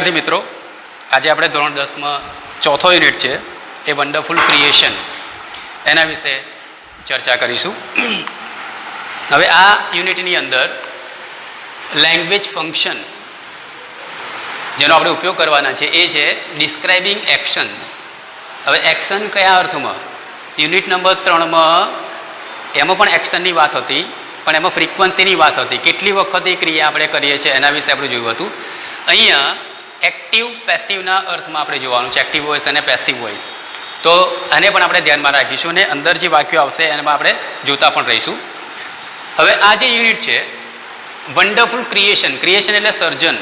વિદ્યાર્થી મિત્રો, આજે આપણે ધોરણ 10માં ચોથો યુનિટ છે એ વન્ડરફુલ ક્રિએશન, એના વિશે ચર્ચા કરીશું. હવે આ યુનિટની અંદર લેંગ્વેજ ફંક્શન જેનો આપણે ઉપયોગ કરવાના છે એ છે ડિસ્ક્રાઇબિંગ એક્શન્સ. હવે એક્શન કયા અર્થમાં? યુનિટ નંબર 3માં એમાં પણ એક્શનની વાત હતી, પણ એમાં ફ્રીક્વન્સીની વાત હતી, કેટલી વખત એ ક્રિયા આપણે કરીએ છીએ એના વિશે આપણે જોયું હતું. અહીંયા એક્ટિવ પેસિવના અર્થમાં આપણે જોવાનું છે, એક્ટિવ વોઇસ અને પેસિવ વોઇસ. તો આને પણ આપણે ધ્યાનમાં રાખીશું અને અંદર જે વાક્યો આવશે એમાં આપણે જોતા પણ રહીશું. હવે આ જે યુનિટ છે વન્ડરફુલ ક્રિએશન, ક્રિએશન એટલે સર્જન,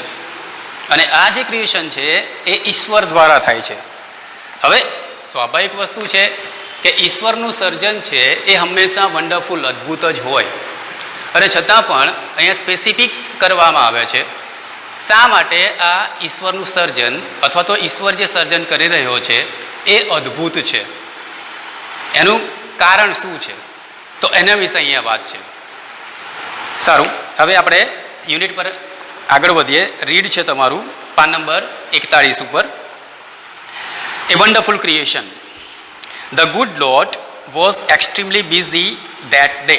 અને આ જે ક્રિએશન છે એ ઈશ્વર દ્વારા થાય છે. હવે સ્વાભાવિક વસ્તુ છે કે ઈશ્વરનું સર્જન છે એ હંમેશા વન્ડરફુલ, અદ્ભુત જ હોય, અને છતાં પણ અહીંયા સ્પેસિફિક કરવામાં આવે છે. શા માટે આ ઈશ્વરનું સર્જન અથવા તો ઈશ્વર જે સર્જન કરી રહ્યો છે એ અદ્ભુત છે, એનું કારણ શું છે, તો એના વિશે અહીંયા વાત છે. સારું, હવે આપણે યુનિટ પર આગળ વધીએ. રીડ છે તમારું પાન નંબર 41 ઉપર. A wonderful creation. The good lord was extremely busy that day.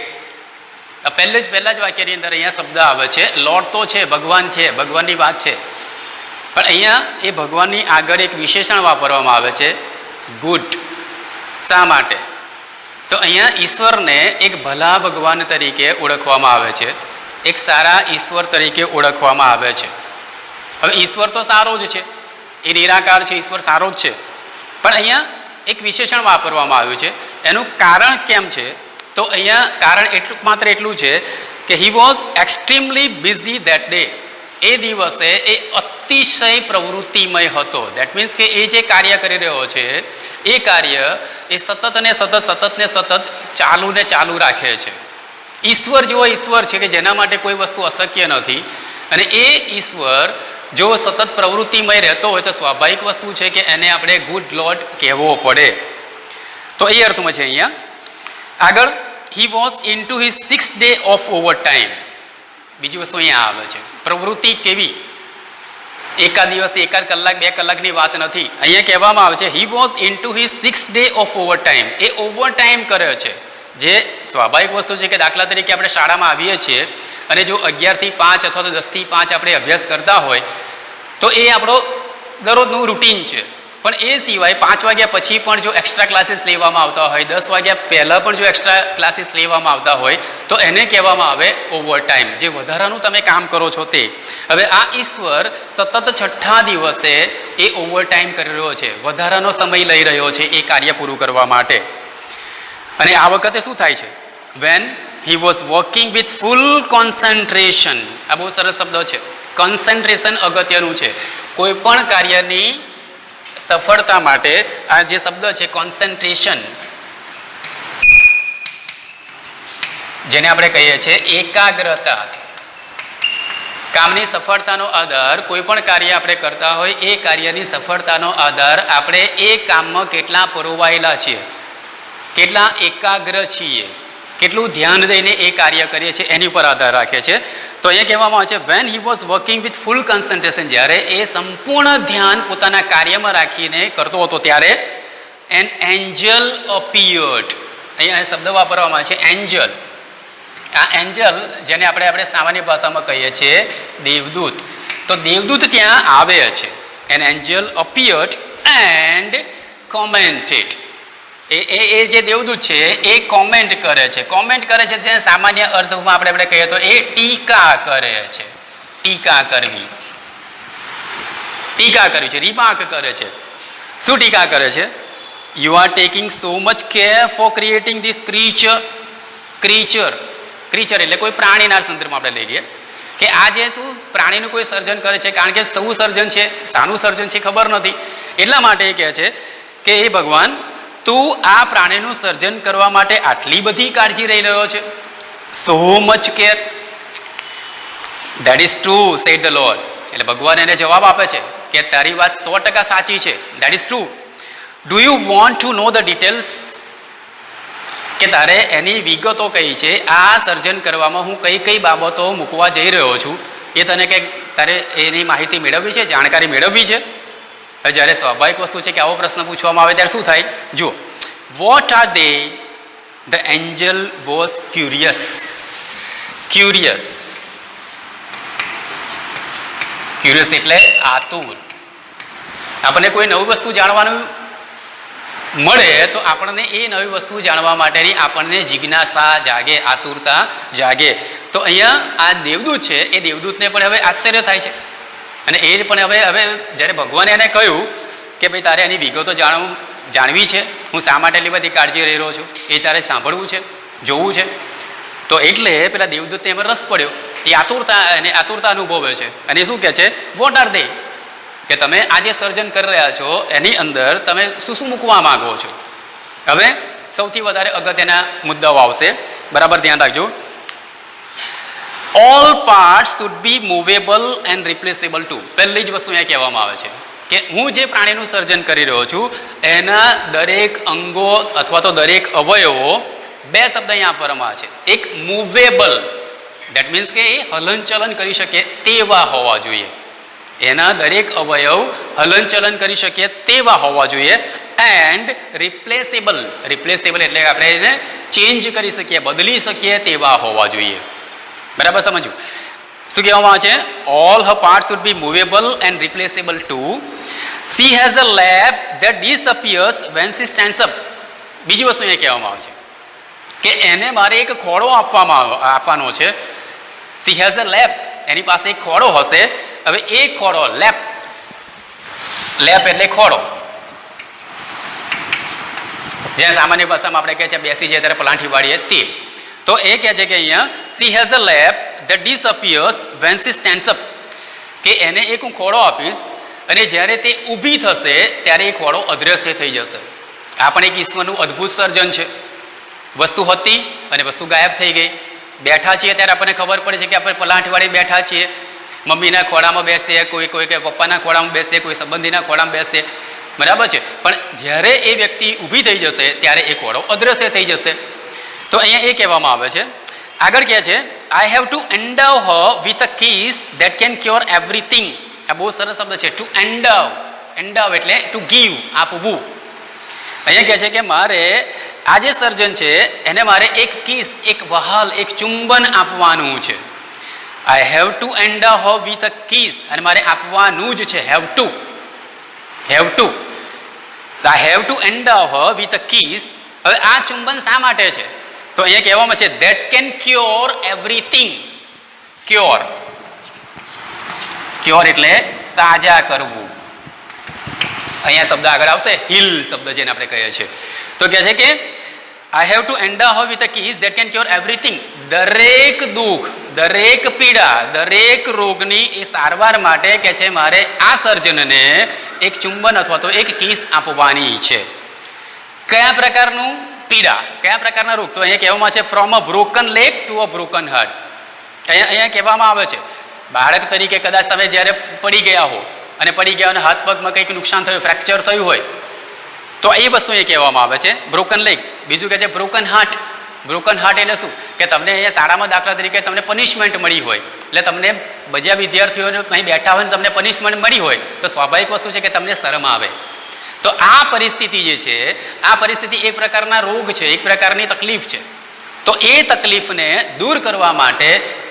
પહેલા જ વાક્યની અંદર અહીંયા શબ્દ આવે છે લોર્ડ, તો છે ભગવાન છે, ભગવાનની વાત છે, પણ અહીંયા એ ભગવાનની આગળ એક વિશેષણ વાપરવામાં આવે છે, ગુડ. શા માટે? તો અહીંયા ઈશ્વરને એક ભલા ભગવાન તરીકે ઓળખવામાં આવે છે, એક સારા ઈશ્વર તરીકે ઓળખવામાં આવે છે. હવે ઈશ્વર તો સારો જ છે, એ નિરાકાર છે, ઈશ્વર સારો જ છે, પણ અહીંયા એક વિશેષણ વાપરવામાં આવ્યું છે. એનું કારણ કેમ છે? તો અહીંયા કારણ માત્ર એટલું છે કે he was extremely busy that day. એ દિવસે એ અતિશય પ્રવૃત્તિમય હતો. દેટ મીન્સ કે એ જે કાર્ય કરી રહ્યો છે એ કાર્ય એ સતત ને સતત ચાલુ રાખે છે. ઈશ્વર જેવો ઈશ્વર છે કે જેના માટે કોઈ વસ્તુ અશક્ય નથી, અને એ ઈશ્વર જો સતત પ્રવૃત્તિમય રહેતો હોય તો સ્વાભાવિક વસ્તુ છે કે એને આપણે ગુડ લોર્ડ કહેવો પડે. તો એ અર્થમાં છે અહીંયા. આગળ, he was in to his 6th day of over time. બીજી વસ્તુ અહીંયા આવે છે, પ્રવૃત્તિ કેવી? એકાદ દિવસ, એકાદ કલાક, 2 કલાકની વાત નથી. અહીંયા કહેવામાં આવે છે he was in to his 6th day of over time. A over time કરે છે, જે સ્વાભાવિક વસ્તુ છે કે દાખલા તરીકે આપણે શાળામાં આવીએ છીએ અને જો 11 થી 5 અથવા તો 10 થી 5 આપણે અભ્યાસ કરતા હોય તો એ આપણો દરરોજનું રૂટીન છે. પણ એ સિવાય 5 વાગ્યા પછી પણ જો એક્સ્ટ્રા ક્લાસીસ લેવામાં આવતા હોય, 10 વાગ્યા પહેલાં પણ જો એક્સ્ટ્રા ક્લાસીસ લેવામાં આવતા હોય તો એને કહેવામાં આવે ઓવર ટાઈમ, જે વધારાનું તમે કામ કરો છો તે. હવે આ ઈશ્વર સતત 6થા દિવસે એ ઓવર ટાઈમ કરી રહ્યો છે, વધારાનો સમય લઈ રહ્યો છે એ કાર્ય પૂરું કરવા માટે. અને આ વખતે શું થાય છે? When he was working with full concentration. આ બહુ સરસ શબ્દ છે. કોન્સન્ટ્રેશન અગત્યનું છે. કોઈ પણ કાર્યની સફળતા માટે આ જે શબ્દ છે કોન્સન્ટ્રેશન, જેને આપણે કહીએ છીએ એકાગ્રતા. કામની સફળતાનો આધાર, કોઈ પણ કાર્ય આપણે કરતા હોય એ કાર્યની સફળતાનો આધાર આપણે એ કામમાં કેટલા પરોવાયેલા છીએ, કેટલા એકાગ્ર છીએ, કેટલું ધ્યાન દઈને એ કાર્ય કરીએ છીએ એની ઉપર આધાર રાખે છે. તો અહીંયા કહેવામાં આવે છે when he was working with full concentration, જ્યારે એ સંપૂર્ણ ધ્યાન પોતાના કાર્યમાં રાખીને કરતો હતો ત્યારે એન એન્જલ અપિયર્ડ. અહીંયા શબ્દ વાપરવામાં આવે છે એન્જલ. આ એન્જલ જેને આપણે સામાન્ય ભાષામાં કહીએ છીએ દેવદૂત. તો દેવદૂત ત્યાં આવે છે. An angel appeared and commented. એ જે દેવદૂત છે એ કોમેન્ટ કરે છે. કોમેન્ટ કરે છે જે સામાન્ય અર્થમાં આપણે કહીએ તો એ ટીકા કરે છે. ટીકા કરવી છે, રિમાર્ક કરે છે. શું ટીકા કરે છે? You are taking so much care for creating this creature એટલે કોઈ પ્રાણીના સંદર્ભમાં આપણે લઈ લઈએ કે આ જે તું પ્રાણીનું કોઈ સર્જન કરે છે, કારણ કે સૌ સર્જન છે, શાનું સર્જન છે ખબર નથી, એટલા માટે એ કહે છે કે એ ભગવાન તું આ પ્રાણીનું સર્જન કરવા માટે આટલી બધી કાળજી રહી રહ્યો છે. So much care. That is true said the lord. એટલે ભગવાન એને જવાબ આપે છે કે તારી વાત 100% સાચી છે. That is true. Do you want to know the details? કે તારે એની વિગતો કઈ છે, આ સર્જન કરવામાં હું કઈ બાબતો મૂકવા જઈ રહ્યો છું એ તને કંઈક તારે એની માહિતી મેળવવી છે, જાણકારી મેળવવી છે. હવે જ્યારે સ્વાભાવિક વસ્તુ છે કે આવો પ્રશ્ન પૂછવામાં આવે ત્યારે શું થાય? જુઓ, what are they? The Angel was curious. Curious, curious એટલે આતુર. આપણને કોઈ નવી વસ્તુ જાણવાનું મળે તો આપણને એ નવી વસ્તુ જાણવા માટેની આપણને જિજ્ઞાસા જાગે, આતુરતા જાગે. તો અહીંયા આ દેવદૂત છે, એ દેવદૂતને પણ હવે આશ્ચર્ય થાય છે. અને એ પણ હવે જ્યારે ભગવાને એને કહ્યું કે ભાઈ તારે એની વિગતો જાણવી છે, હું શા માટે એટલી બધી કાળજી લઈ રહ્યો છું, એ તારે સાંભળવું છે, જોવું છે. તો એટલે પેલા દેવદૂતને એમાં રસ પડ્યો, એ આતુરતા અનુભવે છે. અને શું કહે છે? વોટ આર દે? કે તમે આ જે સર્જન કરી રહ્યા છો એની અંદર તમે શું શું મૂકવા માંગો છો? હવે સૌથી વધારે અગત્યના મુદ્દાઓ આવશે, બરાબર ધ્યાન રાખજો. All parts should be movable and replaceable too. પહેલી જ વસ્તુ અહીંયા કહેવામાં આવે છે કે હું જે પ્રાણીનું સર્જન કરી રહ્યો છું એના દરેક અંગો અથવા તો દરેક અવયવો, બે શબ્દ અહીંયા આપવામાં આવે છે. એક મૂવેબલ, દેટ મીન્સ કે એ હલનચલન કરી શકે તેવા હોવા જોઈએ. એના દરેક અવયવ હલનચલન કરી શકીએ તેવા હોવા જોઈએ. એન્ડ રિપ્લેસેબલ, રિપ્લેસેબલ એટલે આપણે એને ચેન્જ કરી શકીએ, બદલી શકીએ તેવા હોવા જોઈએ. બરાબર સમજવું? શું કહેવામાં આવે છે? All her parts should be movable and replaceable too. She has a lap that disappears when she stands up. બીજી વસ્તુ અહીંયા કહેવામાં આવે છે કે એને મારે એક ખોળો આપવાનો છે. સી હેઝ અ લેબ, એની પાસે એક ખોળો હશે. હવે એ ખોળો, લેપ, લેપ એટલે ખોળો, જ્યાં સામાન્ય ભાષામાં આપણે કહે છે બેસી જાય ત્યારે પલાંઠી વાળીએ તે. તો એ કહે છે કે અહીંયા she has a lap that disappears when she stands up, કે એને એક હું ખોળો આપીશ અને જ્યારે તે ઊભી થશે ત્યારે એ ખોળો અદ્રશ્ય થઈ જશે. આ પણ એક ઈશ્વરનું અદ્ભુત સર્જન છે. વસ્તુ હતી અને વસ્તુ ગાયબ થઈ ગઈ. બેઠા છીએ ત્યારે આપણને ખબર પડે છે કે આપણે પલાંઠી વાળી બેઠા છીએ, મમ્મીના ખોળામાં બેસે, કોઈ કે પપ્પાના ખોળામાં બેસે, કોઈ સંબંધીના ખોળામાં બેસે, બરાબર છે. પણ જ્યારે એ વ્યક્તિ ઊભી થઈ જશે ત્યારે એ ખોળો અદ્રશ્ય થઈ જશે. તો અહીંયા એ કહેવામાં આવે છે. આગળ કહે છે I have to endow her with a kiss that can cure everything. આ બહુ સરસ શબ્દ છે, ટુ એન્ડવ. એન્ડવ એટલે ટુ ગીવ, આપવું. અહીંયા કહે છે કે મારે આ જે સર્જન છે એને મારે એક કિસ, એક વહાલ, એક ચુંબન આપવાનું છે. I have to endow her with a kiss, અને મારે આપવાનું જ છે. Have to, have to. I have to endow her with a kiss. હવે આ ચુંબન શા માટે છે? તો અહીંયા કહેવામાં છે that can cure everything. Cure, cure એટલે સાજા કરવું. અહીંયા શબ્દ આગળ આવશે, હીલ શબ્દ જેને આપણે કહીએ છીએ. તો કહે છે કે I have to endow her with a kiss that can cure everything. દરેક દુઃખ, દરેક પીડા, દરેક રોગની એ સારવાર માટે કે છે મારે આ સર્જનને એક ચુંબન અથવા તો એક કિસ આપવાની છે. કયા પ્રકારનું પીડા, કયા પ્રકારના રોગ? તો અહીંયા કહેવામાં છે from a broken leg to a broken heart. અહીંયા કહેવામાં આવે છે બાળક તરીકે કદાચ તમે જ્યારે પડી ગયા હો અને પડી ગયા અને હાથ પગમાં કંઈક નુકસાન થયું, ફ્રેક્ચર થયું હોય, તો એ વસ્તુ એ કહેવામાં આવે છે બ્રોકન લેગ. બીજું કહે છે બ્રોકન હાર્ટ. બ્રોકન હાર્ટ એટલે શું? કે તમને અહીંયા શાળામાં દાખલા તરીકે તમને પનિશમેન્ટ મળી હોય, એટલે તમને બધા વિદ્યાર્થીઓને અહીં બેઠા હોય ને તમને પનિશમેન્ટ મળી હોય તો સ્વાભાવિક વસ્તુ છે કે તમને શરમ આવે. તો આ પરિસ્થિતિ જે છે, આ પરિસ્થિતિ એક પ્રકારના રોગ છે, એક પ્રકારની તકલીફ છે. તો એ તકલીફને દૂર કરવા માટે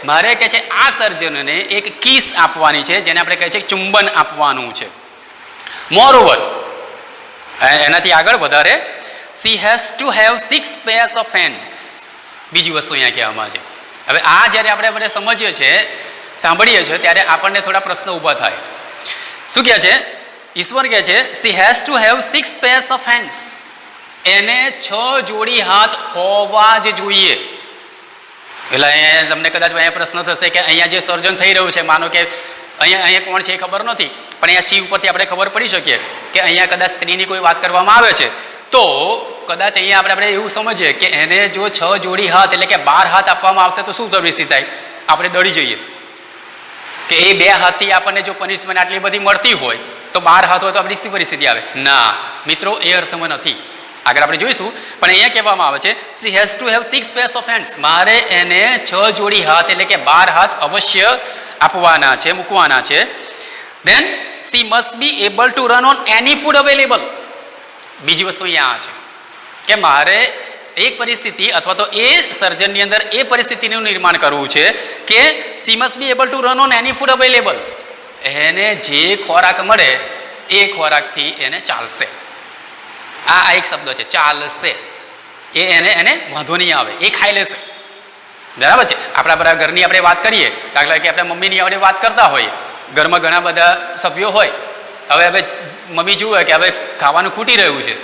મારે કે છે આ સર્જનને એક કિસ આપવાની છે, જેને આપણે કહે છે ચુંબન આપવાનું છે. મોરઓવર, એનાથી આગળ વધારે, she has to have 6 pairs of hands. બીજી વસ્તુ અહીંયા કહેવામાં છે. હવે આ જ્યારે આપણે સમજીએ છીએ, સાંભળીએ છીએ ત્યારે આપણને થોડા પ્રશ્ન ઊભા થાય. શું કહે છે? ઈશ્વર કહે છે she has to have 6 pairs of hands. એને 6 જોડી હાથ હોવા જ જોઈએ. એટલે અહીંયા તમને કદાચ અહીંયા પ્રશ્ન થશે કે અહીંયા જે સર્જન થઈ રહ્યું છે, માનો કે અહીંયા કોણ છે એ ખબર નથી, પણ અહીંયા શિવ ઉપરથી આપણે ખબર પડી શકીએ કે અહીંયા કદાચ સ્ત્રીની કોઈ વાત કરવામાં આવે છે, તો કદાચ અહીંયા આપણે એવું સમજીએ કે એને જો 6 જોડી હાથ એટલે કે 12 હાથ આપવામાં આવશે તો શું પરિસ્થિતિ થાય? આપણે ડરી જઈએ કે એ 2 હાથથી આપણને જો પનિશમેન્ટ આટલી બધી મળતી હોય તો 12 હાથ હોય તો આપણી શી પરિસ્થિતિ આવે? ના મિત્રો, એ અર્થમાં નથી. આગળ આપણે જોઈશું. પણ અહીંયા કહેવામાં આવે છે she has to have 6 pairs of hands. મારે એને 6 જોડી હાથ એટલે કે 12 હાથ અવશ્ય આપવાના છે, મૂકવાના છે. Then she must be able to run on any food available. બીજી વસ્તુ અહીંયા છે કે મારે એક પરિસ્થિતિ અથવા તો એ સર્જનની અંદર એ પરિસ્થિતિનું નિર્માણ કરવું છે કે she must be able to run on any food available. એને જે ખોરાક મળે એ ખોરાકથી એને ચાલશે. આ એક શબ્દ છે, ચાલશે. એને વાંધો નહીં આવે, એ ખાઈ લેશે. બરાબર છે. આપણા બધા ઘરની આપણે વાત કરીએ, દાખલા કે આપણા મમ્મીની આપણે વાત કરતા હોઈએ, ઘરમાં ઘણા બધા સભ્યો હોય. હવે મમ્મી જુએ કે હવે ખાવાનું ખૂટી રહ્યું છે,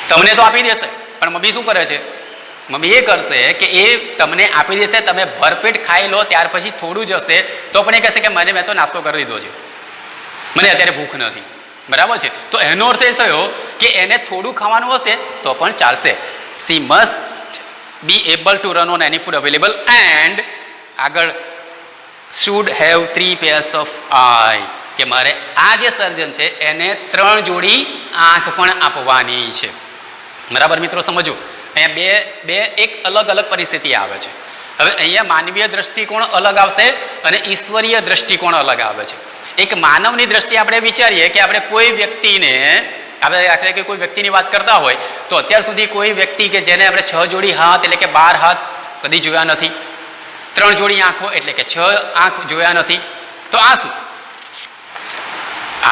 તમને તો આપી દેશે, પણ મમ્મી શું કરે છે? મમ્મી એ કરશે કે એ તમને આપી દેશે, તમે ભરપેટ ખાઈ લો, ત્યાર પછી થોડું જ હશે તો પણ એ કહેશે કે મેં તો નાસ્તો કરી દીધો છે, મને અત્યારે ભૂખ નથી. બરાબર છે. તો એનો અર્થ એ થયો કે એને થોડું ખાવાનું હશે તો પણ ચાલશે. she must be able to run on any food available and આગળ should have 3 pairs of eye, કે મારે આ જે સર્જન છે એને 3 જોડી આંખ પણ આપવાની છે. બરાબર મિત્રો, સમજો અહીંયા બે એક અલગ અલગ પરિસ્થિતિ આવે છે. હવે અહીંયા માનવીય દ્રષ્ટિકોણ અલગ આવશે અને ઈશ્વરીય દ્રષ્ટિકોણ અલગ આવે છે. એક માનવની દ્રષ્ટિએ આપણે વિચારીએ કે આપણે કોઈ વ્યક્તિને, આપણે કે કોઈ વ્યક્તિની વાત કરતા હોય તો અત્યાર સુધી કોઈ વ્યક્તિ કે જેને આપણે 6 જોડી હાથ એટલે કે 12 હાથ કદી જોયા નથી, 3 જોડી આંખો એટલે કે 6 આંખ જોયા નથી. તો આ શું?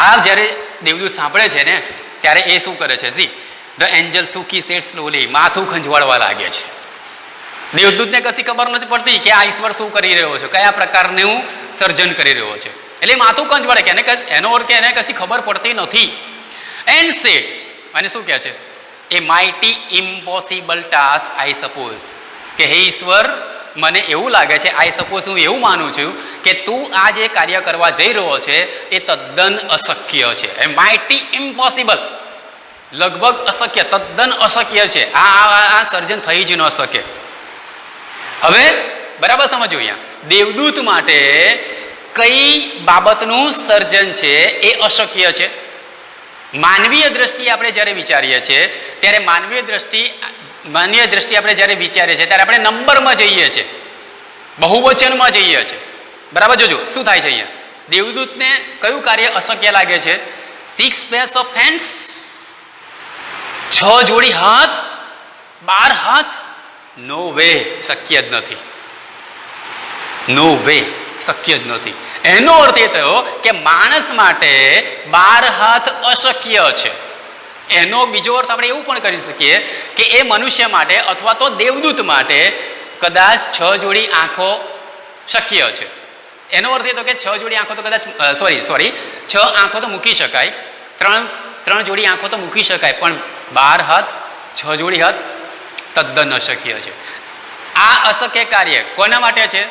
આ જ્યારે દેવદૂત સાંભળે છે ને ત્યારે એ શું કરે છે? સી ધ એન્જલ સુકી સેટ સ્લોલી, માથું ખંજવાળવા લાગે છે. દેવદૂતને કશી ખબર નથી પડતી કે આ ઈશ્વર શું કરી રહ્યો છે, કયા પ્રકારનું સર્જન કરી રહ્યો છે. એટલે માથું કંજવાળે કે એનો અર્થ કે એને કશી ખબર પડતી નથી. એન્ડ સેડ, અને શું કહે છે? એ માઇટી ઇમ્પોસિબલ ટાસ્ક આઈ સપોઝ, કે હે ઈશ્વર, મને એવું લાગે છે, આઈ સપોઝ, હું એવું માનું છું કે તું આ જે કાર્ય કરવા જઈ રહ્યો છે એ તદ્દન અશક્ય છે. એ માઇટી ઇમ્પોસિબલ, લગભગ અશક્ય, તદ્દન અશક્ય છે. આ સર્જન થઈ જ ન શકે. હવે બરાબર સમજો, અહીંયા દેવદૂત માટે કઈ બાબતનું સર્જન છે એ અશક્ય છે? માનવીય દ્રષ્ટિએ આપણે જ્યારે વિચારીએ છીએ ત્યારે માનવીય દ્રષ્ટિ આપણે જ્યારે વિચારીએ છીએ ત્યારે આપણે નંબરમાં જઈએ છીએ, બહુવચનમાં જઈએ છીએ. બરાબર, જોજો શું થાય છે અહીંયા. દેવદૂતને કયું કાર્ય અશક્ય લાગે છે? 6 pairs of hands, 6 જોડી હાથ, 12 હાથ. નો વે, શક્ય જ નથી. નો વે, શક્ય જ નથી. એનો અર્થ એ થયો કે માણસ માટે 12 હાથ અશક્ય છે. એનો બીજો અર્થ આપણે એવું પણ કરી શકીએ કે એ મનુષ્ય માટે અથવા તો દેવદૂત માટે કદાચ 6 જોડી આંખો શક્ય છે. એનો અર્થ એ તો કે 6 જોડી આંખો તો કદાચ સોરી 6 આંખો તો મૂકી શકાય, 3 જોડી આંખો તો મૂકી શકાય, પણ 12 હાથ, 6 જોડી હાથ તદ્દન અશક્ય છે. આ અશક્ય કાર્ય કોના માટે છે?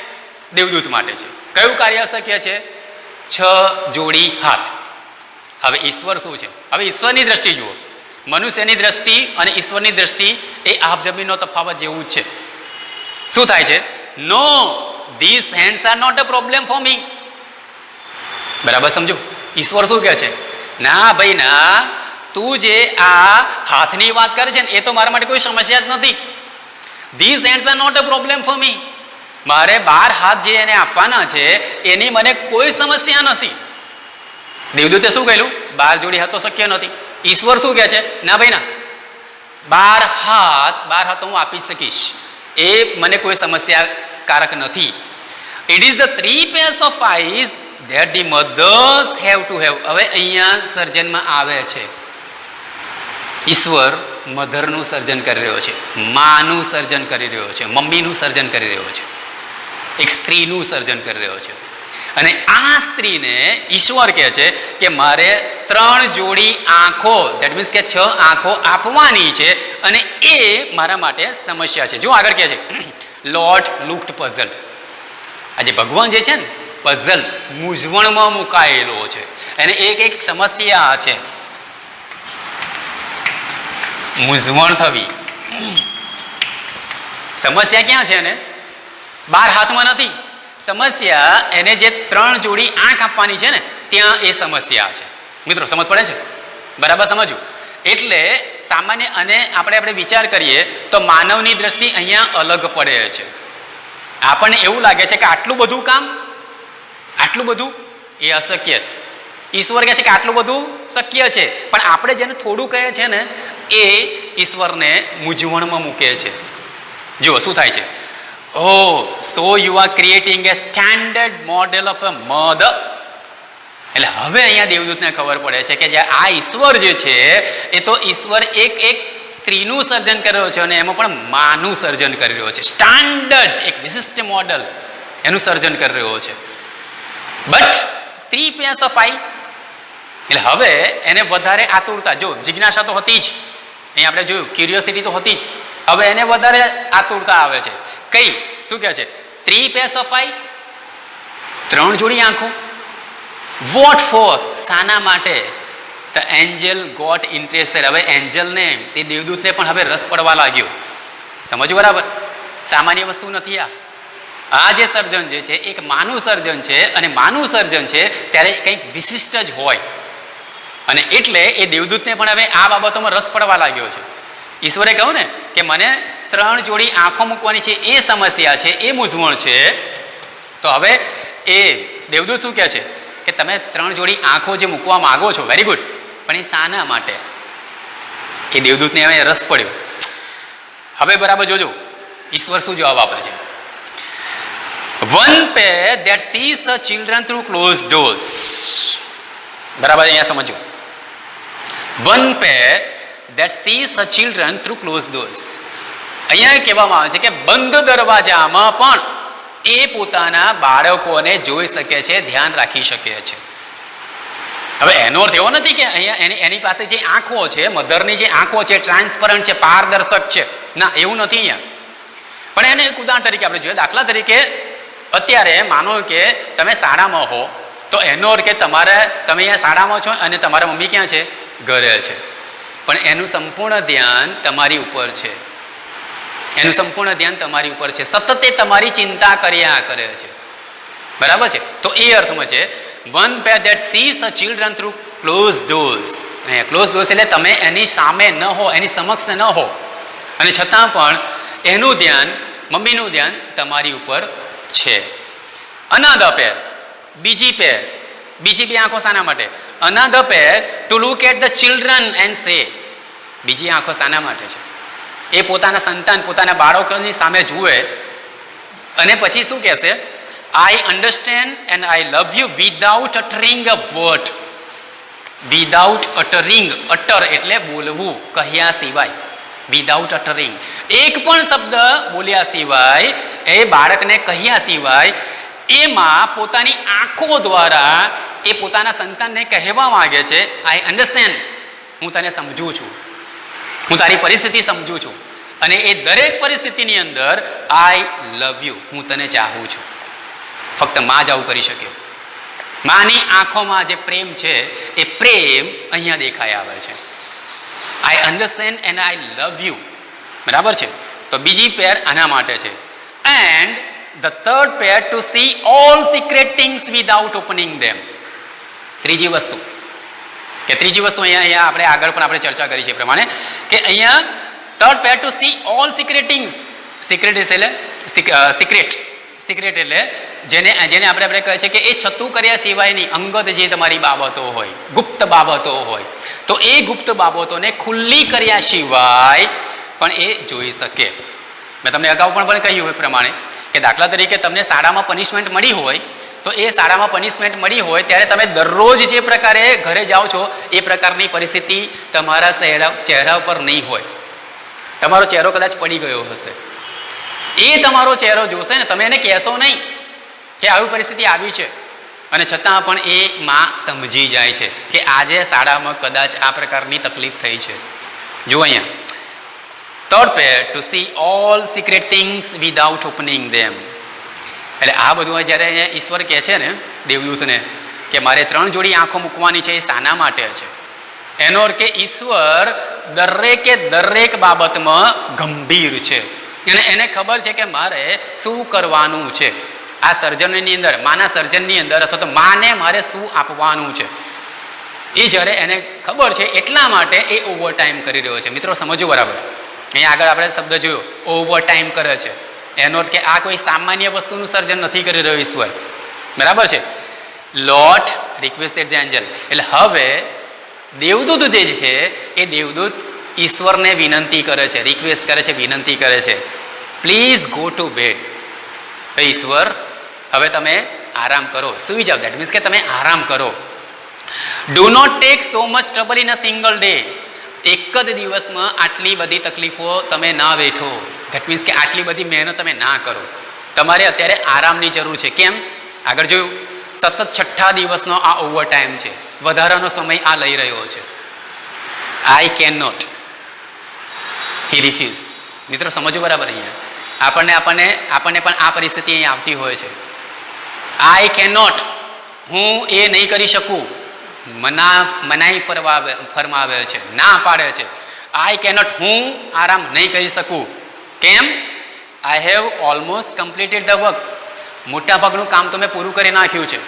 દેવદૂત માટે છે. કયું કાર્ય અશક્ય છે? 6 જોડી હાથ. હવે ઈશ્વર શું છે? હવે ઈશ્વરની દ્રષ્ટિ જુઓ. મનુષ્યની દ્રષ્ટિ અને ઈશ્વરની દ્રષ્ટિ એ આપ જમીનનો તફાવત જેવું જ છે. શું થાય છે? No, this hands are not a problem for me. બરાબર સમજો. ઈશ્વર શું કહે છે? ના ભાઈ ના, તું જે આ હાથની વાત કરે છે ને એ તો મારા માટે કોઈ સમસ્યા જ નથી. This hands are not a problem for me. મારે 12 હાથ જે એને આપવાના છે એની મને કોઈ સમસ્યા નથી. દેવદૂતે શું કહ્યું? 12 જોડી હાથ તો શક્ય નથી. ઈશ્વર શું કહે છે? ના ભાઈ ના, 12 હાથ તો હું આપી શકીશ, એ મને કોઈ સમસ્યાકારક નથી. It is the 3 pairs of eyes that the mothers have to have. હવે અહીંયા સર્જનમાં આવે છે, ઈશ્વર મધરનું સર્જન કરી રહ્યો છે, માનું સર્જન કરી રહ્યો છે, મમ્મીનું સર્જન કરી રહ્યો છે, એક સ્ત્રીનું સર્જન કરી રહ્યો છે. અને આ સ્ત્રીને ઈશ્વર કહે છે કે મારે 3 જોડી આંખો, ધેટ મીન્સ કે 6 આંખો આપવાની છે, અને એ મારા માટે સમસ્યા છે. જો આગળ કહે છે, લોર્ડ લુક્ડ પઝલ્ડ. આજે ભગવાન જે છે ને, પઝલ, મૂંઝવણમાં મુકાયેલો છે, એને એક સમસ્યા છે, મૂંઝવણ થવી. સમસ્યા ક્યાં છે? એને 12 હાથમાં નથી સમસ્યા, એને જે 3 જોડી આંખ આપવાની છે ને ત્યાં એ સમસ્યા છે. મિત્રો સમજ પડે છે? બરાબર સમજવું. એટલે સામાન્ય અને આપણે વિચાર કરીએ તો માનવની દ્રષ્ટિ અહીંયા અલગ પડે છે. આપણને એવું લાગે છે કે આટલું બધું કામ આટલું બધું એ અશક્ય છે. ઈશ્વર કહે છે કે આટલું બધું શક્ય છે, પણ આપણે જેને થોડું કહે છે ને એ ઈશ્વરને મૂંઝવણમાં મૂકે છે. જુઓ શું થાય છે. Oh, so you are creating a standard model of a mother. એટલે હવે અહીંયા દેવદૂતને ખબર પડે છે કે જે આ ઈશ્વર જે છે એ તો ઈશ્વર એક સ્ત્રીનું સર્જન કરી રહ્યો છે અને એમાં પણ માનું સર્જન કરી રહ્યો છે. સ્ટાન્ડર્ડ એક વિશિષ્ટ મોડલ એનું સર્જન કરી રહ્યો છે. બટ 3 pairs of eye, એટલે હવે એને વધારે આતુરતા, જો જિજ્ઞાસા તો હતી જ, અહીંયા આપણે જોયું ક્યુરિયોસિટી તો હતી જ, હવે એને વધારે આતુરતા આવે છે. કઈ શું કહે છે? 3 pairs of eye, 3 જોડી આંખો. What for? શાના માટે? The angel got interested. હવે એન્જલને એ દેવદૂતને પણ હવે રસ પડવા લાગ્યો. સમજો બરાબર? સામાન્ય વસ્તુ નથી આ જે સર્જન જે છે એક માનું સર્જન છે, અને માનું સર્જન છે ત્યારે કંઈક વિશિષ્ટ જ હોય, અને એટલે એ દેવદૂતને પણ હવે આ બાબતોમાં રસ પડવા લાગ્યો છે. ઈશ્વરે કહ્યું ને કે મને 3 જોડી આંખો મૂકવાની છે, એ સમસ્યા છે, એ મૂંઝવણ છે. તો હવે એ દેવદૂત શું કહે છે કે તમે 3 જોડી આંખો જે મૂકવા માંગો છો, વેરી ગુડ, પણ એ શાના માટે? એ દેવદૂતને હવે રસ પડ્યો. હવે બરાબર જોજો ઈશ્વર શું જવાબ આપે છે. One pair that sees the children through closed doors. બરાબર અહીંયા સમજો. One pair that sees the children through closed doors. અહીંયા કહેવામાં આવે છે કે બંધ દરવાજામાં પણ એ પોતાના બાળકોને જોઈ શકે છે, ધ્યાન રાખી શકે છે. હવે એનો અર્થ એવો નથી કે અહીંયા એની પાસે જે આંખો છે, મધરની જે આંખો છે ટ્રાન્સપરન્ટ છે, પારદર્શક છે, ના એવું નથી અહીંયા. પણ એને એક ઉદાહરણ તરીકે આપણે જોઈએ. દાખલા તરીકે અત્યારે માનો કે તમે શાળામાં હો, તો એનો અર્થ કે તમે અહીંયા શાળામાં છો અને તમારા મમ્મી ક્યાં છે? ઘરે છે. પણ એનું સંપૂર્ણ ધ્યાન તમારી ઉપર છે. એનું સંપૂર્ણ ધ્યાન તમારી ઉપર છે. સતત એ તમારી ચિંતા કર્યા કરે છે. બરાબર છે? તો એ અર્થમાં છે one pair that sees the children through close doors. Close doors એટલે તમે એની સામે ન હો, એની સમક્ષ ન હો, અને છતાં પણ એનું ધ્યાન, મમ્મીનું ધ્યાન તમારી ઉપર છે. અનધર પેર, બીજી પેર, બીજી બે આંખો શાના માટે? Another pair to look at the children and say. બીજી આંખો શાના માટે છે? એ પોતાના સંતાન, પોતાના બાળકોની સામે જુએ અને પછી શું કહેશે? I understand and I love you without uttering a word. Without uttering, utter એટલે બોલવું, કહ્યા સિવાય. વિધાઉટ અટરિંગ, એક પણ શબ્દ બોલ્યા સિવાય, એ બાળકને કહ્યા સિવાય, એમાં પોતાની આંખો દ્વારા એ પોતાના સંતાનને કહેવા માંગે છે આઈ અન્ડરસ્ટેન્ડ, હું તને સમજું છું, હું તારી પરિસ્થિતિ સમજું છું, અને એ દરેક પરિસ્થિતિની અંદર આઈ લવ યુ, હું તને ચાહું છું. ફક્ત માં જ આવું કરી શકે. માની આંખોમાં જે પ્રેમ છે એ પ્રેમ અહીંયા દેખાઈ આવે છે. I understand and I love you. બરાબર છે? તો બીજી પેર આના માટે છે. And the third pair to see all secret things without opening them. ત્રીજી વસ્તુ અહીંયા આપણે આગળ પણ આપણે ચર્ચા કરી છે એ પ્રમાણે કે અહીંયા third pair to see all secret things. Secret એટલે સિક્રેટ એટલે જેને આપણે કહે છે કે એ છતું કર્યા સિવાયની અંગત જે તમારી બાબતો હોય, ગુપ્ત બાબતો હોય, તો એ ગુપ્ત બાબતોને ખુલ્લી કર્યા સિવાય પણ એ જોઈ શકે. મેં તમને અગાઉ પણ કહ્યું એ પ્રમાણે કે દાખલા તરીકે તમને શાળામાં પનિશમેન્ટ મળી હોય, તો એ શાળામાં પનિશમેન્ટ મળી હોય ત્યારે તમે દરરોજ જે પ્રકારે ઘરે જાઓ છો એ પ્રકારની પરિસ્થિતિ તમારા ચહેરા પર નહીં હોય. તમારો ચહેરો કદાચ પડી ગયો હશે. એ તમારો ચહેરો જોશે ને, તમે એને કહેશો નહીં કે આવી પરિસ્થિતિ આવી છે, અને છતાં પણ એ માં સમજી જાય છે કે આજે શાળામાં કદાચ આ પ્રકારની તકલીફ થઈ છે. જુઓ અહીંયા third pair to see all secret things without opening them. એટલે આ બધું જ્યારે અહીંયા ઈશ્વર કહે છે ને દેવદૂતને કે મારે 3 જોડી આંખો મૂકવાની છે, એ શાના માટે છે? એનો અર્થ કે ઈશ્વર દરેક બાબતમાં ગંભીર છે, અને એને ખબર છે કે મારે શું કરવાનું છે આ સર્જનની અંદર, માના સર્જનની અંદર, અથવા તો માને મારે શું આપવાનું છે એ જ્યારે એને ખબર છે, એટલા માટે એ ઓવર ટાઈમ કરી રહ્યો છે. મિત્રો સમજો બરાબર. અહીંયા આગળ આપણે શબ્દ જોયો, ઓવર ટાઈમ કરે છે. એનો અર્થ કે આ કોઈ સામાન્ય વસ્તુનું સર્જન નથી કરી રહ્યો ઈશ્વર. બરાબર છે? લોટ રિક્વેસ્ટેડ ધ એન્જલ. એટલે હવે દેવદૂત જે છે એ દેવદૂત ઈશ્વરને વિનંતી કરે છે, રિક્વેસ્ટ કરે છે, વિનંતી કરે છે, પ્લીઝ ગો ટુ બેડ. ઈશ્વર હવે તમે આરામ કરો, સુઈ જાઓ. દેટ મીન્સ કે તમે આરામ કરો. Do not take so much trouble in a single day. એક જ દિવસમાં આટલી બધી તકલીફો તમે ના વેઠો. દેટ મીન્સ કે આટલી બધી મહેનત તમે ના કરો. તમારે અત્યારે આરામની જરૂર છે. કેમ? આગળ જોયું, સતત 6 દિવસનો આ ઓવર ટાઈમ છે, વધારાનો સમય આ લઈ રહ્યો છે. I can not, he refuse. મિત્રો સમજો બરાબર. અહીંયા આપણને પણ આ પરિસ્થિતિ અહીં આવતી હોય છે. આઈ કેન નોટ, હું એ નહીં કરી શકું. મનાઈ ફરમાવે છે, ના પાડે છે. આઈ કેનોટ, હું આરામ નહીં કરી શકું. કેમ? I have almost completed the work. મોટાભાગનું કામ તો મેં પૂરું કરી નાખ્યું છે.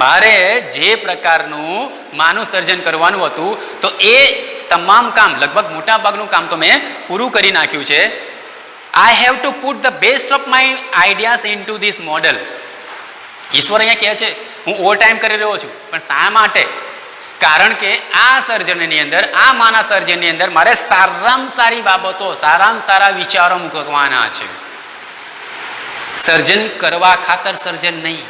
મારે જે પ્રકારનું માનું સર્જન કરવાનું હતું તો એ તમામ કામ, લગભગ મોટાભાગનું કામ તો મેં પૂરું કરી નાખ્યું છે. I have two put the best of my ideas in two this model. ઈશ્વર અહીંયા કહે છે હું ઓવર ટાઈમ કરી રહ્યો છું, પણ શા માટે? કારણ કે આ સર્જનની અંદર, આ માના સર્જનની અંદર મારે સારામાં સારી બાબતો, સારામાં સારા વિચારો મૂકવાના છે. સર્જન કરવા ખાતર સર્જન નહીં.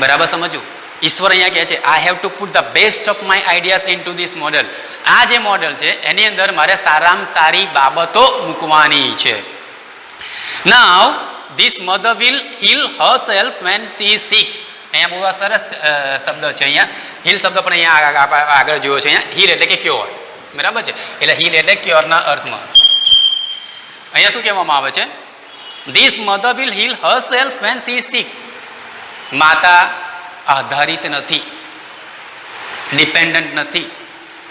બરાબર સમજો. ઈશ્વર અહીંયા કહે છે I have two put the best of my ideas in two this model. આ જે મોડલ છે એની અંદર મારે સારામાં સારી બાબતો મૂકવાની છે. Now this mother will heal herself when she is sick. અહીંયા બહુ સરસ શબ્દ છે. અહીંયા હીલ શબ્દ પણ અહીંયા આગળ જોયો છે. અહીંયા હીલ એટલે કે ક્યોર. બરાબર છે. એટલે હીલ એટલે ક્યોરના અર્થમાં. અહીંયા શું કહેવામાં આવે છે? This mother will heal herself when she is sick. માતા આધારિત નથી, ડિપેન્ડન્ટ નથી.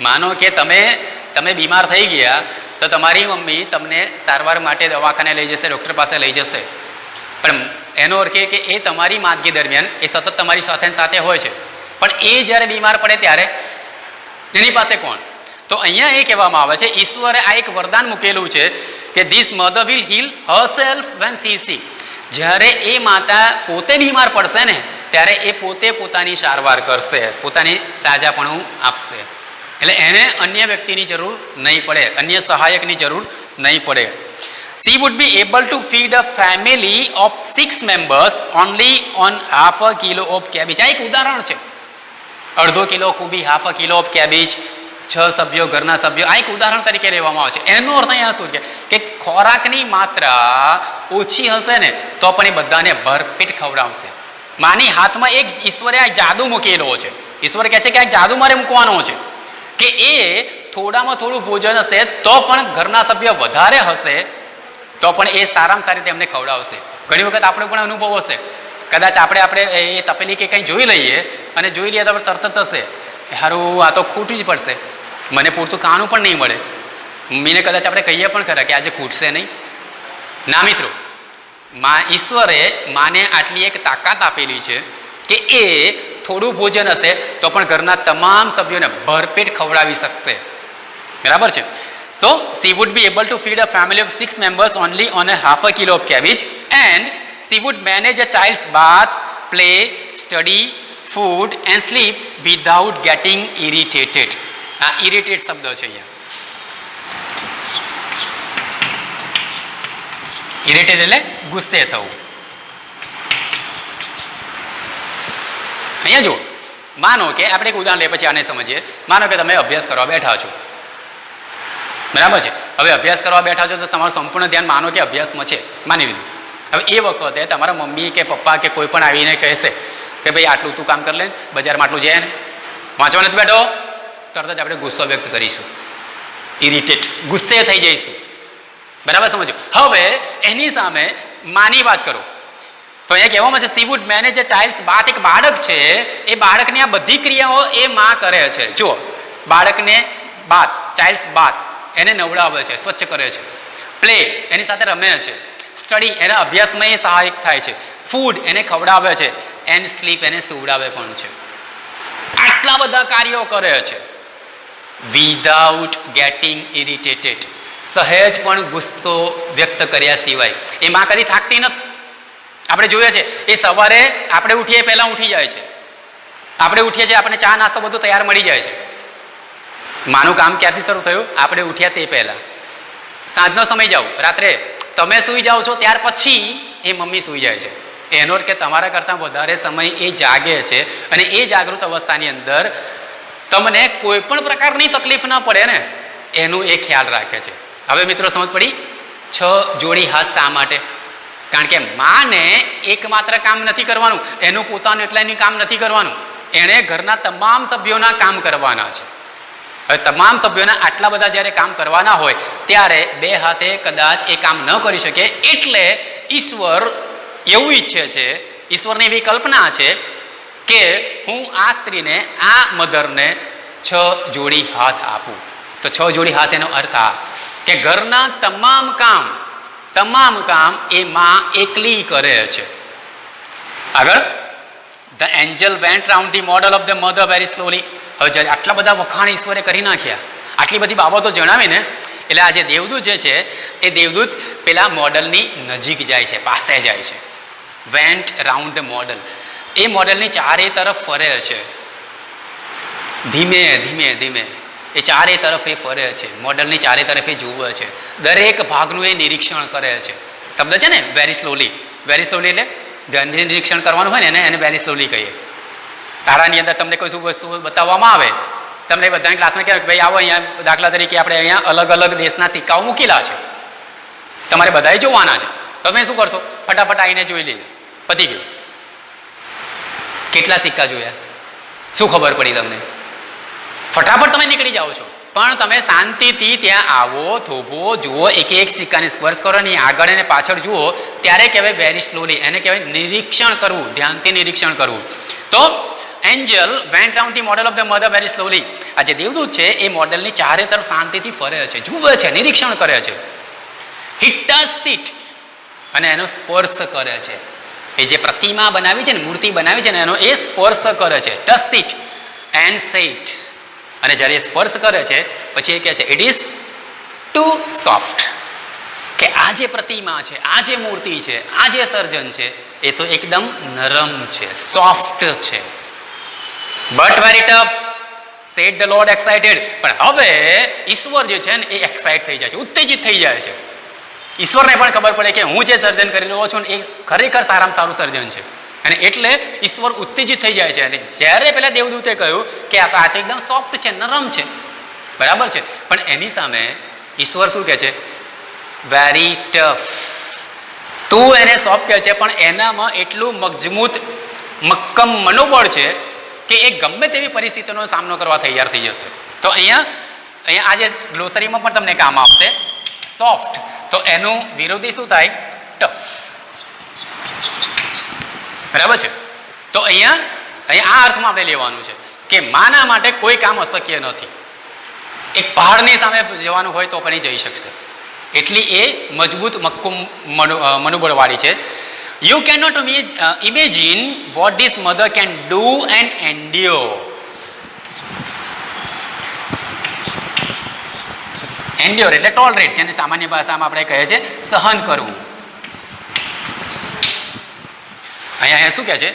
માનો કે તમે બીમાર થઈ ગયા તો તમારી મમ્મી તમને સારવાર માટે દવાખાને લઈ જશે, ડૉક્ટર પાસે લઈ જશે. પણ એનો અર્થ એ કે એ તમારી માંદગી દરમિયાન એ સતત તમારી સાથે હોય છે. પણ એ જ્યારે બીમાર પડે ત્યારે એની પાસે કોણ? તો અહીંયા એ કહેવામાં આવે છે, ઈશ્વરે આ એક વરદાન મૂકેલું છે કે this mother will heal herself when she is sick. જ્યારે એ માતા પોતે બીમાર પડશે ને ત્યારે એ પોતે પોતાની સારવાર કરશે, પોતાની સાજાપણું આપશે. એટલે એને અન્ય વ્યક્તિની જરૂર નહીં પડે, અન્ય સહાયકની જરૂર નહીં પડે. She would be able to feed a family of 6 members only on half a kilo of cabbage. આ એક ઉદાહરણ છે. અડધો કિલો કોબી, half a kilo of cabbage, 6 સભ્યો, ઘરના સભ્યો. આ એક ઉદાહરણ તરીકે લેવામાં આવે છે. એનો અર્થ અહીંયા શું છે કે ખોરાકની માત્રા ઓછી હશે ને તો પણ એ બધાને ભરપેટ ખવડાવશે. માની હાથમાં એક ઈશ્વરે આ જાદુ મૂકેલો છે. ઈશ્વર કહે છે કે આ જાદુ મારે મૂકવાનો છે કે એ થોડામાં થોડું ભોજન હશે તો પણ ઘરના સભ્ય વધારે હશે તો પણ એ સારામાં સારી રીતે એમને ખવડાવશે. ઘણી વખત આપણે પણ અનુભવ હશે, કદાચ આપણે એ તપેલી કે કંઈ જોઈ લઈએ અને જોઈ લઈએ તો તરત જ થશે સારું આ તો ખૂટવું જ પડશે, મને પૂરતું ખાવાનું પણ નહીં મળે. મમ્મીને કદાચ આપણે કહીએ પણ ખરા કે આજે ખૂટશે નહીં. ના મિત્રો, ઈશ્વરે માને આટલી એક તાકાત આપેલી છે કે એ થોડું ભોજન હશે તો પણ ઘરના તમામ સભ્યોને ભરપેટ ખવડાવી શકશે. બરાબર છે. So she would be able to feed a family of 6 members only on a half a kilo of cabbage, and she would manage a child's bath, play, study, food and sleep without getting irritated. આ irritate શબ્દ છે અહીંયા. irritate એટલે ગુસ્સે થવું. અહીંયા જો, માનો કે આપણે એક ઉદાહરણ લઈએ પછી આને સમજીએ. માનો કે તમે અભ્યાસ કરવા બેઠા છો. બરાબર છે. હવે અભ્યાસ કરવા બેઠા છો તો તમારું સંપૂર્ણ ધ્યાન માનો કે અભ્યાસમાં છે, માની લીધું. હવે એ વખતે તમારા મમ્મી કે પપ્પા કે કોઈ પણ આવીને કહેશે કે ભાઈ આટલું તું કામ કરી લે, બજારમાં આટલું જાય ને, વાંચવા નથી બેઠો, તરત જ આપણે ગુસ્સો વ્યક્ત કરીશું, ઇરિટેટ, ગુસ્સે થઈ જઈશું. બરાબર સમજો. હવે એની સામે માની વાત કરો તો અહીંયા કહેવામાં છે she would manage a child's bath. એક બાળક છે, એ બાળકની આ બધી ક્રિયાઓ એ માં કરે છે. જુઓ, બાળકને બાથ, ચાઇલ્ડ્સ બાથ, એને નવડાવે છે, સ્વચ્છ કરે છે. પ્લે, એની સાથે રમે છે. સ્ટડી, એના અભ્યાસમાં એ સહાયક થાય છે. ફૂડ, એને ખવડાવે છે. એન્ડ સ્લીપ, એને સુવડાવે પણ છે. આટલા બધા કાર્યો કરે છે વિધાઉટ ગેટિંગ ઇરિટેટેડ. સહેજ પણ ગુસ્સો વ્યક્ત કર્યા સિવાય. એ માં કદી થાકતી નથી. આપણે જોઈએ છે એ સવારે આપણે ઉઠીએ પહેલાં ઉઠી જાય છે, આપણે ઉઠીએ છીએ, આપણે ચા નાસ્તો બધું તૈયાર મળી જાય છે. માનું કામ ક્યારથી શરૂ થયું? આપણે ઉઠ્યા તે પહેલા. સાંજનો સમય જાઓ, રાત્રે તમે સૂઈ જાઓ છો ત્યાર પછી એ મમ્મી સૂઈ જાય છે. એનો અર્થ કે તમારા કરતાં વધારે સમય એ જાગે છે અને એ જાગૃત અવસ્થાની અંદર તમને કોઈ પણ પ્રકારની તકલીફ ના પડે ને એનું એ ખ્યાલ રાખે છે. હવે મિત્રો સમજ પડી? 6 જોડી હાથ શા માટે? કારણ કે માને એકમાત્ર કામ નથી કરવાનું, એનું પોતાનું એકલાનું કામ નથી કરવાનું, એણે ઘરના તમામ સભ્યોના કામ કરવાના છે. હવે તમામ સભ્યોના આટલા બધા જ્યારે કામ કરવાના હોય ત્યારે 2 હાથે કદાચ એ કામ ન કરી શકે. એટલે ઈશ્વર એવું ઈચ્છે છે, ઈશ્વરની એવી કલ્પના છે કે હું આ સ્ત્રીને, આ મધરને 6 જોડી હાથ આપું. તો 6 જોડી હાથ એનો અર્થ આ કે ઘરના તમામ કામ એ માં એકલી કરે છે. આગળ, the Angel vent round the model of the mother very slowly. હવે જ્યારે આટલા બધા વખાણ ઈશ્વરે કરી નાખ્યા, આટલી બધી બાબતો જણાવીને, એટલે આ જે દેવદૂત જે છે એ દેવદૂત પેલા મોડલની નજીક જાય છે, પાસે જાય છે. વેન્ટ રાઉન્ડ ધ મોડલ, એ મોડલની ચારે તરફ ફરે છે. ધીમે ધીમે ધીમે એ ચારે તરફ એ ફરે છે, મોડલની ચારે તરફ એ જુએ છે, દરેક ભાગનું એ નિરીક્ષણ કરે છે. શબ્દ છે ને વેરી સ્લોલી. વેરી સ્લોલી એટલે ધ્યાનથી નિરીક્ષણ કરવાનું હોય ને એને વેરી સ્લોલી કહીએ. શાળાની અંદર તમને કોઈ શું વસ્તુ બતાવવામાં આવે, તમને બધાની ક્લાસમાં કહેવાય કે ભાઈ આવો અહીંયા, દાખલા તરીકે આપણે અહીંયા અલગ અલગ દેશના સિક્કાઓ મૂકેલા છે, તમારે બધાએ જોવાના છે. તમે શું કરશો? ફટાફટ આવીને જોઈ લેજો, પતી ગયું. કેટલા સિક્કા જોયા? શું ખબર પડી તમને? ફટાફટ તમે નીકળી જાઓ છો. પણ તમે શાંતિથી ત્યાં આવો, થોભો, જુઓ, એક એક સિક્કાને સ્પર્શ કરો ને આગળ અને પાછળ જુઓ, ત્યારે કહેવાય વેરી સ્લોલી. એને કહેવાય નિરીક્ષણ કરવું, ધ્યાનથી નિરીક્ષણ કરવું. તો Angel vent round the model of the mother very slowly. આ જે દેવદૂત છે એ મોડલની ચારે તરફ શાંતિથી ફરે છે, જુએ છે, નિરીક્ષણ કરે છે. હી ટચ ઇટ, અને એનો સ્પર્શ કરે છે. એ જે પ્રતિમા બનાવી છે ને, મૂર્તિ બનાવી છે ને, એનો એ સ્પર્શ કરે છે. Touch it and say it. અને જ્યારે એ સ્પર્શ કરે છે પછી એ કહે છે ઇટ ઇઝ ટુ સોફ્ટ. કે આ જે પ્રતિમા છે, આ જે મૂર્તિ છે, આ જે સર્જન છે એ તો એકદમ નરમ છે, સોફ્ટ છે. But very tough said the lord excited. પણ હવે ઈશ્વર જે છે ને એ એક્સાઇટ થઈ જાય છે, ઉત્તેજિત થઈ જાય છે. ઈશ્વરને પણ ખબર પડે કે હું જે સર્જન કરી રહ્યો છું એ ખરેખર સારામાં સારું સર્જન છે, અને એટલે ઈશ્વર ઉત્તેજિત થઈ જાય છે. અને જ્યારે પેલા દેવદૂતે કહ્યું કે આ તો એકદમ સોફ્ટ છે, નરમ છે, બરાબર છે, પણ એની સામે ઈશ્વર શું કહે છે? Very tough. તું એને સોફ્ટ કહે છે, પણ એનામાં એટલું મજબૂત મક્કમ મનોબળ છે કે એ ગમે તેવી પરિસ્થિતિનો સામનો કરવા તૈયાર થઈ જશે. તો અહીંયા આજે ગ્લોસરીમાં પણ તમને કામ આવશે સોફ્ટ. તો એનું વિરોધી શું થાય? ટફ. બરાબર છે? તો અહીંયા આ અર્થમાં આપણે લેવાનું છે કે માના માટે કોઈ કામ અશક્ય નથી. એક પહાડની સામે જવાનું હોય તો પણ એ જઈ શકશે, એટલી એ મજબૂત મક્કમ મનોબળવાળી છે. You cannot imagine what this mother can do and endure. Endure એટલે tolerate, જેને સામાન્ય ભાષામાં આપણે કહીએ છીએ સહન કરવું. અહીંયા શું કહે છે?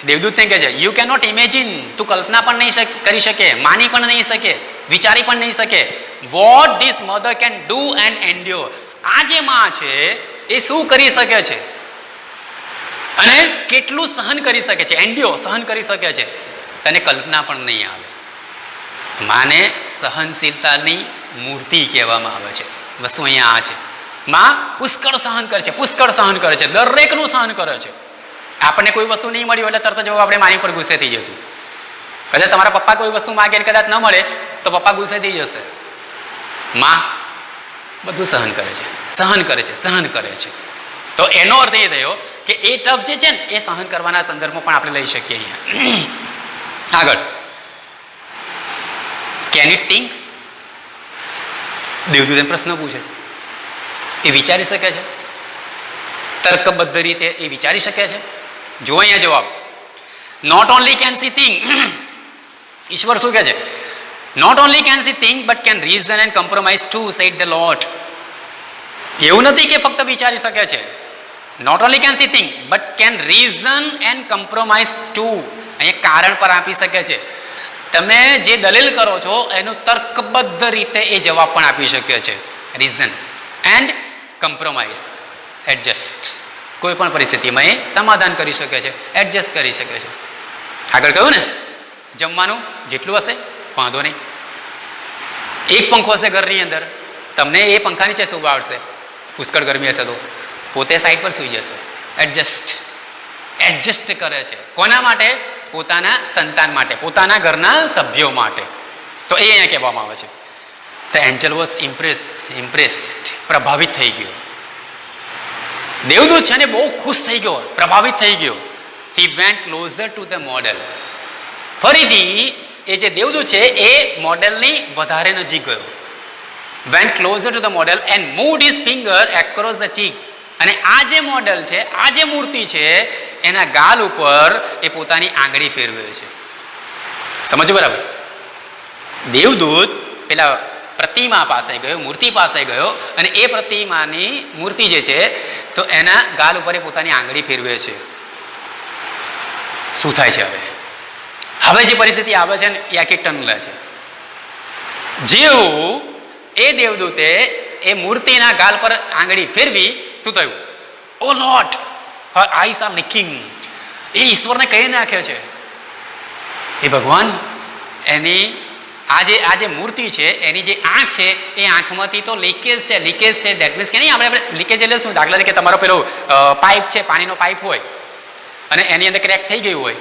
દેવદૂતને કહે છે યુ કેનોટ ઇમેજિન, તું કલ્પના પણ નહીં કરી શકે, માની પણ નહીં શકે, વિચારી પણ નહીં શકે. What this mother can do and endure. આ જે માં છે એ શું કરી શકે છે અને કેટલું સહન કરી શકે છે. એન્ડ્યોર, સહન કરી શકે છે, તને કલ્પના પણ નહીં આવે. માને સહનશીલતાની મૂર્તિ કહેવામાં આવે છે. વસ્તુ અહીંયા આ છે, માં પુષ્કળ સહન કરે છે, પુષ્કળ સહન કરે છે, દરેકનું સહન કરે છે. આપણને કોઈ વસ્તુ નહીં મળી એટલે તરત જ આપણે માની પર ગુસ્સે થઈ જશું. કદાચ તમારા પપ્પા કોઈ વસ્તુ માગે કદાચ ન મળે તો પપ્પા ગુસ્સે થઈ જશે. માં બધું સહન કરે છે, સહન કરે છે, સહન કરે છે. તો એનો અર્થ એ થયો કે એ ટફ જે છે ને એ સહન કરવાના સંદર્ભમાં પણ આપણે લઈ શકીએ. અહીંયા આગળ કેન ઇટ થિંક? દેવદૂત એમ પ્રશ્ન પૂછે, એ વિચારી શકે છે? તર્કબદ્ધ રીતે એ વિચારી શકે છે? જો અહીંયા જવાબ, not only can she think. ઈશ્વર શું કહે છે? Not only can she think but can reason and compromise too, said the lord. એવું નથી કે ફક્ત વિચારી શકે છે. Not only can she think but can reason and compromise too. અહીંયા કારણ પર આપી શકે છે. તમે જે દલીલ કરો છો એનું તર્કબદ્ધ રીતે એ જવાબ પણ આપી શકે છે. Reason and compromise, adjust. કોઈ પણ પરિસ્થિતિમાં એ સમાધાન કરી શકે છે, એડજસ્ટ કરી શકે છે. આગળ કહ્યું ને, જમવાનું જેટલું હશે વાંધો નહીં. એક પંખો હશે ઘરની અંદર, તમને એ પંખા નીચે શું આવડશે? પુષ્કળ ગરમી હશે તો પોતે સાઈડ પર સૂઈ જશે. એડજસ્ટ કરે છે. કોના માટે? પોતાના સંતાન માટે, પોતાના ઘરના સભ્યો માટે. તો એ અહીંયા કહેવામાં આવે છે. ધ એન્જલ વોઝ ઇમ્પ્રેસ્ડ, પ્રભાવિત થઈ ગયો. દેવદૂત છે ને બહુ ખુશ થઈ ગયો, પ્રભાવિત થઈ ગયો. He went closer to the model. ફરીથી એ જે દેવદૂત છે એ મોડેલની વધારે નજીક ગયો. Went closer to the model and moved his finger across the cheek. અને આ જે મોડેલ છે, આ જે મૂર્તિ છે, એના ગાલ ઉપર એ પોતાની આંગળી ફેરવે છે. સમજો બરાબર? દેવદૂત પેલા પ્રતિમા પાસે ગયો, મૂર્તિ પાસે ગયો, અને એ પ્રતિમાની મૂર્તિ જે છે તો એના ગાલ ઉપર એ પોતાની આંગળી ફેરવે છે. શું થાય છે હવે? હવે જે પરિસ્થિતિ આવે છે ને એ આખી ટર્ન લે છે. જેવું એ દેવદૂતે એ મૂર્તિના ગાલ પર આંગળી ફેરવી, શું થયું? ઓ લોર્ડ, હર આઈસ આર લિકિંગ. એ ઈશ્વરને કહી નાખે છે, એ ભગવાન, એની આ જે મૂર્તિ છે એની જે આંખ છે એ આંખમાંથી તો લીકેજ છે. દેટ મીન્સ કે નહીં, આપણે લીકેજ એટલે શું? દાખલા તરીકે તમારો પેલો પાઇપ છે, પાણીનો પાઇપ હોય અને એની અંદર ક્રેક થઈ ગયું હોય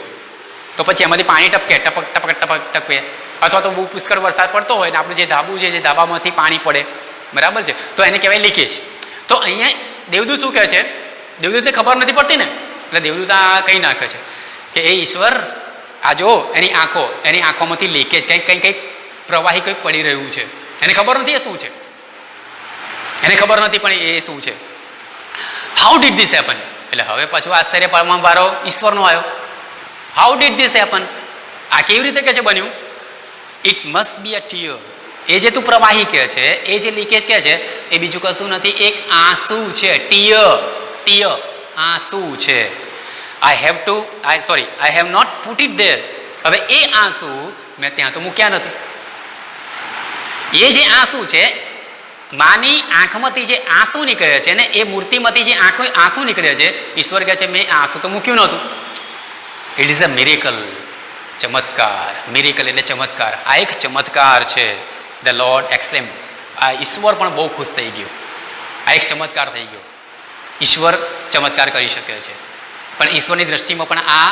તો પછી એમાંથી પાણી ટપકે, ટપક ટપક ટપક ટપકે. અથવા તો બહુ પુષ્કળ વરસાદ પડતો હોય ને આપણું જે ધાબુ છે, જે ધાબામાંથી પાણી પડે, બરાબર છે, તો એને કહેવાય લીકેજ. તો અહીંયા દેવદૂત શું કહે છે? દેવદૂતને ખબર નથી પડતી ને, એટલે દેવદૂત આ કહી નાખે છે કે એ ઈશ્વર, આ જો એની આંખોમાંથી લીકેજ, કંઈક પ્રવાહી કંઈક પડી રહ્યું છે. એને ખબર નથી એ શું છે, એને ખબર નથી પણ એ શું છે. How did this happen? એટલે હવે પાછું આશ્ચર્ય પાડવામાં વારો ઈશ્વરનો આવ્યો. How did this happen? આ કેવી રીતે કે છે બન્યું? It must be a tear. એ જે તું પ્રવાહી કહે છે, એ જે લીકેજ કહે છે, એ બીજું કશું નથી, એક આંસુ છે. ટીયર, આંસુ છે. I have not put it there. હવે એ આંસુ મેં ત્યાં તો મૂક્યા નથી. એ જે આંસુ છે, માની આંખમાંથી જે આંસુ નીકળે છે ને, એ મૂર્તિમાંથી જે આંસુ નીકળે છે, ઈશ્વર કહે છે મેં આંસુ તો મૂક્યું નહોતું. It is a miracle. ચમત્કાર. મિરેકલ એટલે ચમત્કાર. આ એક ચમત્કાર છે. The lord exclaim. આ ઈશ્વર પણ બહુ ખુશ થઈ ગયો. આ એક ચમત્કાર થઈ ગયો. ઈશ્વર ચમત્કાર કરી શકે છે, પણ ઈશ્વરની દ્રષ્ટિમાં પણ આ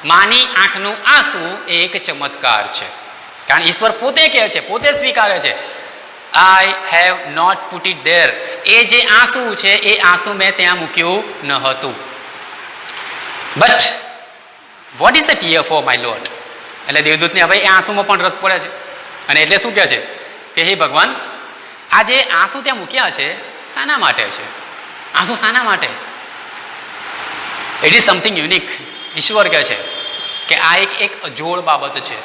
માની આંખનું આંસુ એ એક ચમત્કાર છે. કારણ ઈશ્વર પોતે કહે છે, પોતે સ્વીકારે છે, I have not put it there. એ જે આંસુ છે એ આંસુ મેં ત્યાં મૂક્યું ન હતું. But what is a tear for my lord? એટલે દેવદૂતને હવે એ આંસુમાં પણ રસ પડે છે. અને એટલે શું કહે છે કે હે ભગવાન, આ જે આંસુ ત્યાં મૂક્યા છે શાના માટે છે? આંસુ શાના માટે? It is something unique. ઈશ્વર કહે છે કે આ એક અજોડ બાબત છે,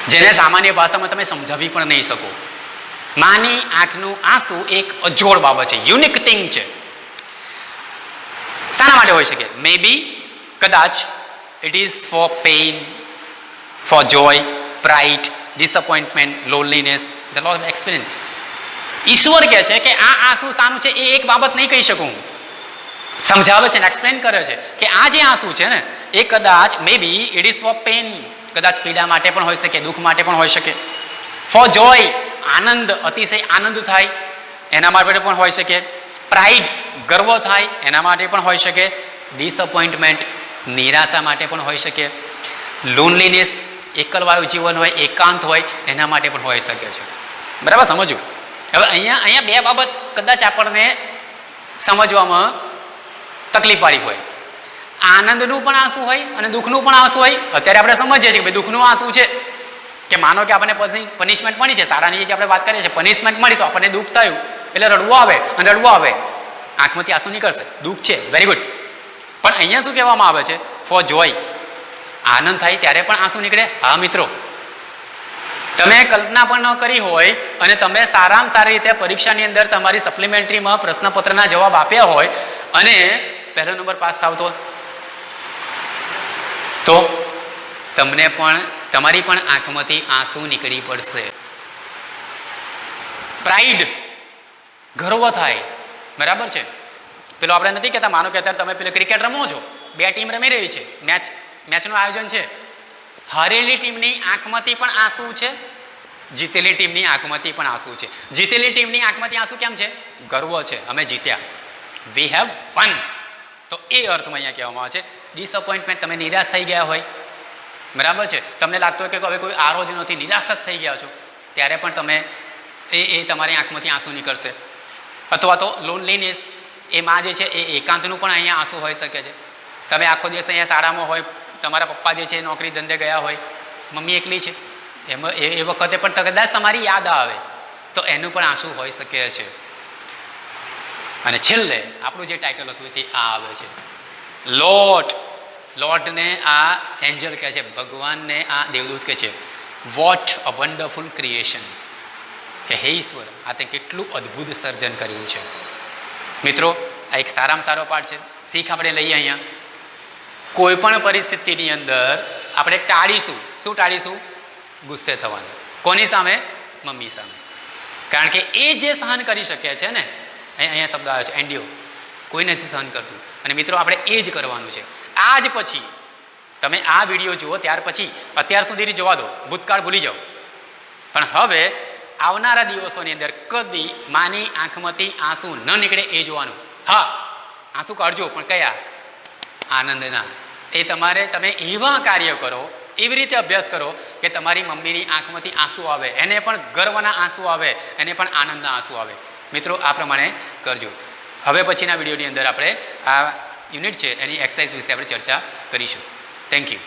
જેને સામાન્ય ભાષામાં તમે સમજાવી પણ નહીં શકો. માની આંખનું આંસુ એક અજોડ બાબત છે, યુનિક થિંગ છે. શાના માટે હોઈ શકે? મે બી, કદાચ, it is for pain, for joy, pride, disappointment, loneliness. The lord experience. ઈશ્વર કહે છે કે આ આંસુ શાનું છે એ એક બાબત નહીં કહી શકું. સમજાવે છે ને, એક્સપ્લેન કરે છે કે આ જે આંસુ છે ને એ કદાચ મે B it is four pen, કદાચ પીડા માટે પણ હોઈ શકે, દુઃખ માટે પણ હોઈ શકે. ફોર જોય, આનંદ, અતિશય આનંદ થાય એના માટે પણ હોઈ શકે. પ્રાઇડ, ગર્વ થાય એના માટે પણ હોઈ શકે. ડિસઅપોઇન્ટમેન્ટ, નિરાશા માટે પણ હોઈ શકે. લોનલીનેસ, એકલવાયું જીવન હોય, એકાંત હોય એના માટે પણ હોઈ શકે છે. બરાબર સમજવું? હવે અહીંયા બે બાબત કદાચ આપણને સમજવામાં તકલીફવાળી હોય. આનંદનું પણ આંસુ હોય અને દુઃખનું પણ આંસુ હોય. અત્યારે આપણે સમજીએ છીએ કે દુઃખનું આંસુ છે કે માનો કે આપણને પનિશમેન્ટ મળી છે, સારાની જે આપણે વાત કરીએ છીએ, પનિશમેન્ટ મળી તો આપણને દુઃખ થયું એટલે રડવું આવે, અને રડવું આવે આંખમાંથી આંસુ નીકળશે, દુઃખ છે, વેરી ગુડ. પણ અહીંયા શું કહેવામાં આવે છે? ફોર જોય, આનંદ થાય ત્યારે પણ આંસુ નીકળે. હા મિત્રો, તમે કલ્પના પણ ન કરી હોય અને તમે સારામાં સારી રીતે પરીક્ષાની અંદર તમારી સપ્લિમેન્ટરીમાં પ્રશ્નપત્રના જવાબ આપ્યા હોય અને પહેલો નંબર પાસ થાવ તો તમને પણ તમારી પણ આંખમાંથી આંસુ નીકળી પડશે. પ્રાઇડ, ગર્વ થાય. બરાબર છે? પેલો આપણે નથી કહેતા, માનો કે અત્યારે તમે પેલો ક્રિકેટ રમો છો, 2 ટીમ રમી રહી છે, મેચનું આયોજન છે, હારેલી ટીમની આંખમાંથી પણ આંસુ છે, જીતેલી ટીમની આંખમાંથી પણ આંસુ છે. જીતેલી ટીમની આંખમાંથી આંસુ કેમ છે? ગર્વ છે, અમે જીત્યા, વી હેવ વન. તો એ અર્થમાં અહીંયા કહેવામાં આવે છે. ડિસઅપોઇન્ટમેન્ટ, તમે નિરાશ થઈ ગયા હોય, બરાબર છે, તમને લાગતું હોય કે હવે કોઈ આરો જ નથી, નિરાશ જ થઈ ગયા છો, ત્યારે પણ તમે એ તમારી આંખમાંથી આંસુ નીકળશે. અથવા તો લોનલીનેસ, એમાં જે છે એ એકાંતનું પણ અહીંયા આંસુ હોઈ શકે છે. તમે આખો દિવસ અહીંયા શાળામાં હોય, તમારા પપ્પા જે છે નોકરી ધંધે ગયા હોય, મમ્મી એકલી છે, એમાં એ વખતે પણ કદાચ તમારી યાદ આવે તો એનું પણ આંસુ હોઈ શકે છે. અને છેલ્લે આપણું જે ટાઇટલ હતું તે આ આવે છે, લોટ. લોટને આ એન્જલ કહે છે, ભગવાનને આ દેવદૂત કહે છે, વોટ અ વન્ડરફુલ ક્રિએશન, કે હે ઈશ્વર, આ તે કેટલું અદ્ભુત સર્જન કર્યું છે. મિત્રો, આ એક સારામાં સારો પાઠ છે. શીખ આપણે લઈએ અહીંયા, કોઈ પણ પરિસ્થિતિની અંદર આપણે ટાળીશું. શું ટાળીશું? ગુસ્સે થવાનું. કોની સામે? મમ્મી સામે. કારણ કે એ જે સહન કરી શકે છે ને, અહીંયા શબ્દ આવ્યો છે એન્ડિયો, કોઈ નથી સહન કરતું. અને મિત્રો, આપણે એ જ કરવાનું છે. આજ પછી તમે આ વિડીયો જુઓ ત્યાર પછી, અત્યાર સુધી જોવા દો, ભૂતકાળ ભૂલી જાઓ, પણ હવે આવનારા દિવસોની અંદર કદી માની આંખમાંથી આંસુ ન નીકળે એ જોવાનું. હા, આંસુ કાઢજો, પણ કયા? આનંદના. એ તમે એવા કાર્ય કરો, એવી રીતે અભ્યાસ કરો કે તમારી મમ્મીની આંખમાંથી આંસુ આવે, એને પણ ગર્વના આંસુ આવે, એને પણ આનંદના આંસુ આવે. મિત્રો, આ પ્રમાણે કરજો. હવે પછીના વિડીયોની અંદર આપણે આ યુનિટ છે એની એક્સરસાઇઝ વિશે આપણે ચર્ચા કરીશું. Thank you.